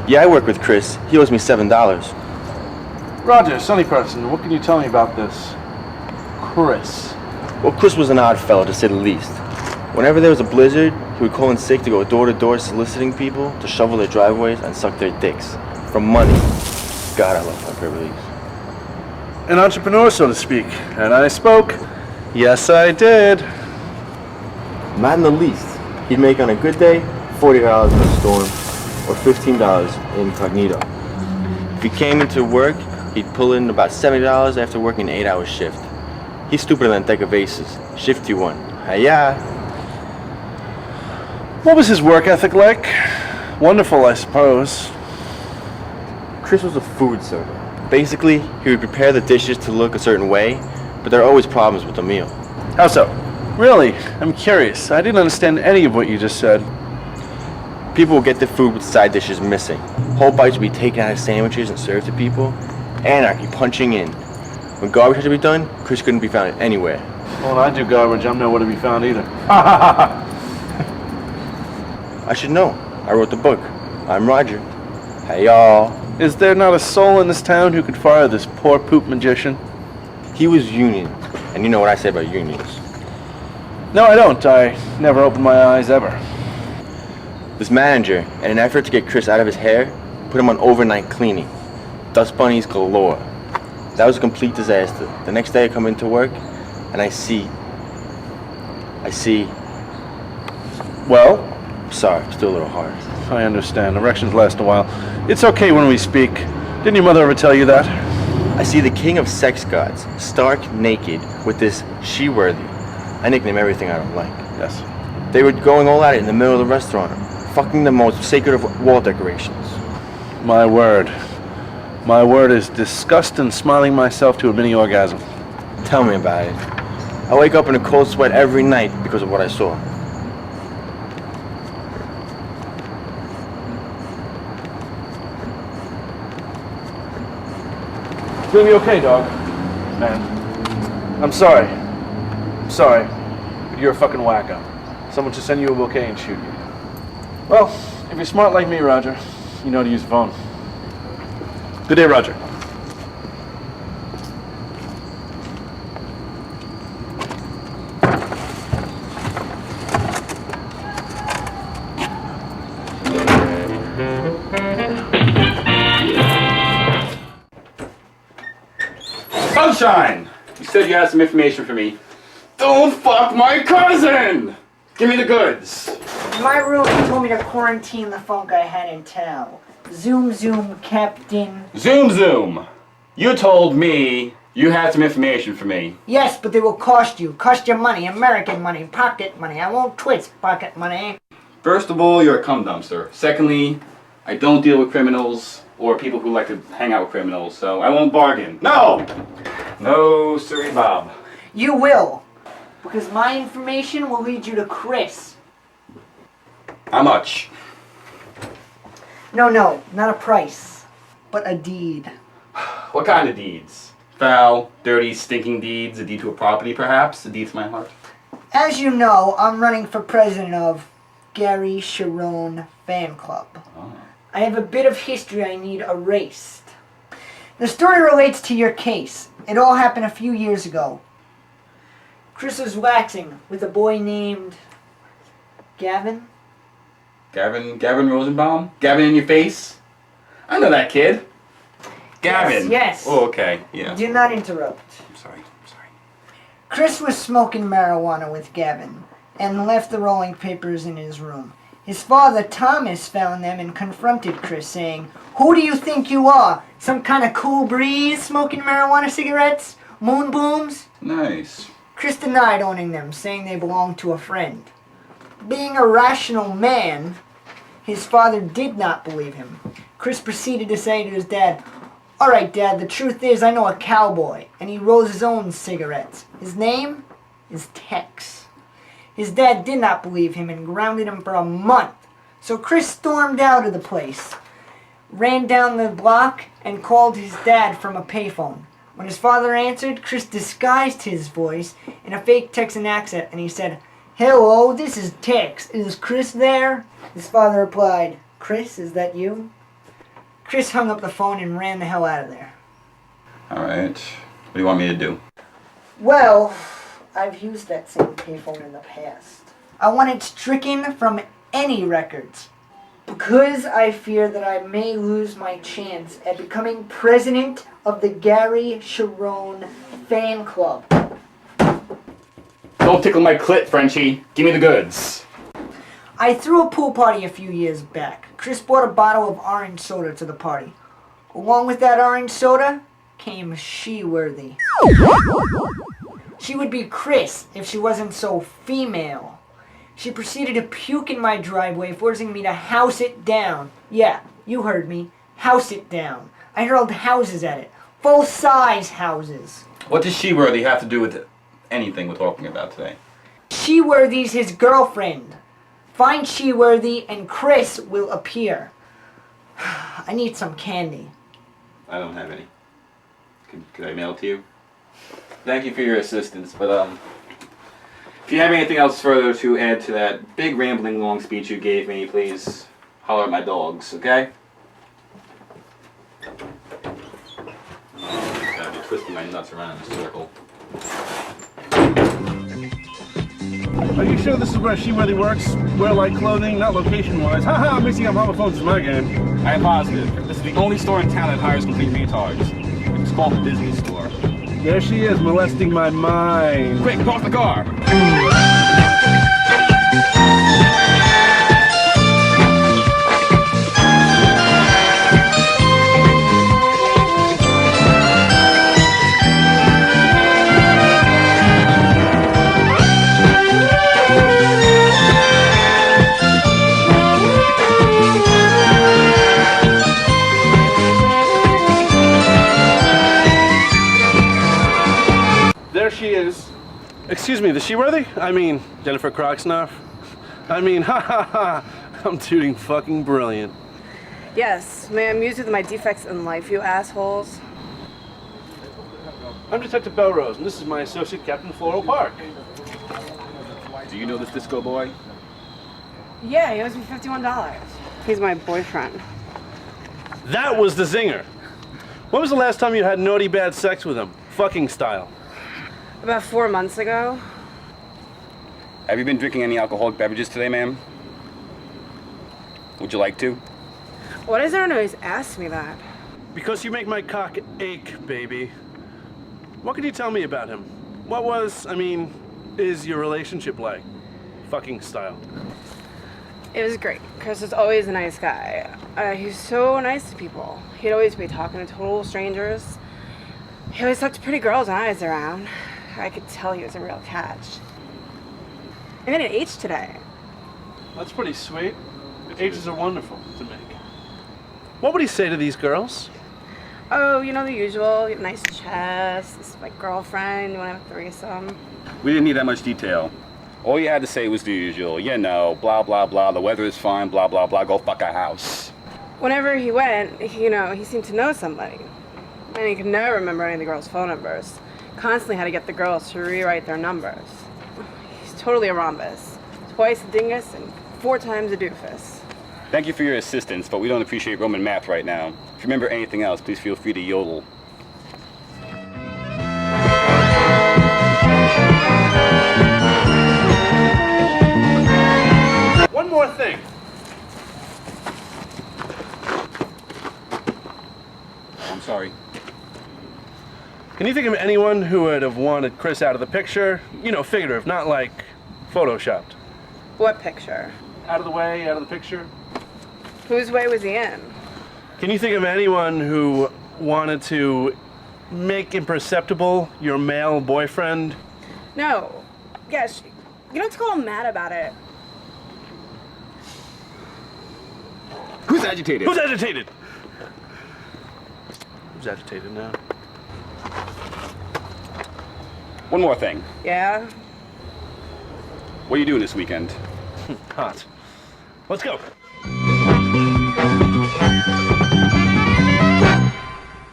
Yeah, I work with Chris. He owes me $7. Roger, Sonny person, what can you tell me about this Chris? Well, Chris was an odd fellow, to say the least. Whenever there was a blizzard, he would call in sick to go door to door soliciting people to shovel their driveways and suck their dicks. For money. God, I love my privileges. An entrepreneur, so to speak. And I spoke. Yes, I did. Not in the least. He'd make on a good day $40 in a storm, or $15 incognito. If he came into work, he'd pull in about $70 after working an 8-hour shift. He's stupider than a deck of aces. Shifty one. Hiya. What was his work ethic like? Wonderful, I suppose. Chris was a food server. Basically, he would prepare the dishes to look a certain way, but there are always problems with the meal. How so? Really? I'm curious. I didn't understand any of what you just said. People would get their food with side dishes missing. Whole bites would be taken out of sandwiches and served to people. Anarchy punching in. When garbage had to be done, Chris couldn't be found anywhere. Well, when I do garbage, I'm nowhere to be found either. I should know. I wrote the book. I'm Roger. Hey, y'all. Is there not a soul in this town who could fire this poor poop magician? He was union, and you know what I say about unions. No, I don't. I never opened my eyes ever. This manager, in an effort to get Chris out of his hair, put him on overnight cleaning. Dust bunnies galore. That was a complete disaster. The next day I come into work, and I see... Well? Sorry, still a little hard. I understand. Erections last a while. It's okay when we speak. Didn't your mother ever tell you that? I see the king of sex gods, stark naked, with this she-worthy. I nickname everything I don't like. Yes. They were going all at it in the middle of the restaurant, fucking the most sacred of wall decorations. My word. My word is disgust and smiling myself to a mini orgasm. Tell me about it. I wake up in a cold sweat every night because of what I saw. It's gonna be okay, dog. Man. I'm sorry. I'm sorry. But you're a fucking wacko. Someone should send you a bouquet and shoot you. Well, if you're smart like me, Roger, you know how to use the phone. Good day, Roger. Sunshine! You said you had some information for me. Don't fuck my cousin! Give me the goods. My roommate told me to quarantine the funk I had in town. Zoom, zoom, Captain. Zoom zoom! You told me you had some information for me. Yes, but they will cost you. Cost you money. American money. Pocket money. I won't twist pocket money. First of all, you're a cum dumpster. Secondly, I don't deal with criminals or people who like to hang out with criminals, so I won't bargain. No! No, sorry, Bob. You will. Because my information will lead you to Chris. How much? No, not a price, but a deed. What kind of deeds? Foul, dirty, stinking deeds? A deed to a property, perhaps? A deed to my heart? As you know, I'm running for president of Gary Sharon Fan Club. Oh. I have a bit of history I need erased. The story relates to your case. It all happened a few years ago. Chris was waxing with a boy named Gavin. Gavin Rosenbaum? Gavin in your face? I know that kid. Gavin. Yes. Oh, okay. Yeah. Do not interrupt. I'm sorry. Chris was smoking marijuana with Gavin and left the rolling papers in his room. His father, Thomas, found them and confronted Chris, saying, "Who do you think you are? Some kind of cool breeze smoking marijuana cigarettes? Moon booms?" Nice. Chris denied owning them, saying they belonged to a friend. Being a rational man, his father did not believe him. Chris proceeded to say to his dad, "All right, Dad, the truth is I know a cowboy, and he rolls his own cigarettes. His name is Tex." His dad did not believe him and grounded him for a month. So Chris stormed out of the place, ran down the block, and called his dad from a payphone. When his father answered, Chris disguised his voice in a fake Texan accent, and he said, Hello, this is Tex. Is Chris there? His father replied, Chris, is that you? Chris hung up the phone and ran the hell out of there. Alright. What do you want me to do? Well, I've used that same payphone in the past. I want it stricken from any records, because I fear that I may lose my chance at becoming president of the Gary Sharon fan club. Don't tickle my clit, Frenchie. Give me the goods. I threw a pool party a few years back. Chris brought a bottle of orange soda to the party. Along with that orange soda came She-Worthy. She would be Chris if she wasn't so female. She proceeded to puke in my driveway, forcing me to house it down. Yeah, you heard me. House it down. I hurled houses at it. Full-size houses. What does She-Worthy have to do with anything we're talking about today? She-Worthy's his girlfriend. Find She-Worthy and Chris will appear. I need some candy. I don't have any. Could I mail it to you? Thank you for your assistance, but if you have anything else further to add to that big rambling long speech you gave me, please holler at my dogs, okay? Gotta be twisting my nuts around in a circle. Are you sure this is where She-Worthy works? Wear like clothing, not location-wise. Haha, I'm mixing up homophones in my game. I am positive. This is the only store in town that hires complete retards. It's called the Disney Store. There she is, molesting my mind. Quick, park the car! There she is. Excuse me, the She-Worthy? I mean, Jennifer Crocksnoff? I mean, ha ha ha, I'm tooting fucking brilliant. Yes, may I amuse you with my defects in life, you assholes? I'm Detective Bellerose, and this is my associate, Captain Floral Park. Do you know this disco boy? Yeah, he owes me $51. He's my boyfriend. That was the zinger. When was the last time you had naughty bad sex with him? Fucking style. About 4 months ago. Have you been drinking any alcoholic beverages today, ma'am? Would you like to? Why does everyone always ask me that? Because you make my cock ache, baby. What can you tell me about him? What is your relationship like? Fucking style. It was great. Chris was always a nice guy. He's so nice to people. He'd always be talking to total strangers. He always talked to pretty girls when I was around. I could tell he was a real catch. I made an H today. That's pretty sweet. Ages are wonderful to make. What would he say to these girls? Oh, you know the usual. You have a nice chest. This is my girlfriend. You want to have a threesome? We didn't need that much detail. All you had to say was the usual, you know, blah, blah, blah, the weather is fine, blah, blah, blah, go fuck a house. Whenever he went, he seemed to know somebody. And he could never remember any of the girls' phone numbers. Constantly had to get the girls to rewrite their numbers. He's totally a rhombus. Twice a dingus and 4 times a doofus. Thank you for your assistance, but we don't appreciate Roman math right now. If you remember anything else, please feel free to yodel. One more thing. I'm sorry. Can you think of anyone who would have wanted Chris out of the picture? You know, figurative, not like photoshopped. What picture? Out of the way, out of the picture. Whose way was he in? Can you think of anyone who wanted to make imperceptible your male boyfriend? No. Yes. You don't have to call him mad about it. Who's agitated? Who's agitated? Who's agitated now? One more thing. Yeah? What are you doing this weekend? Hot. Let's go.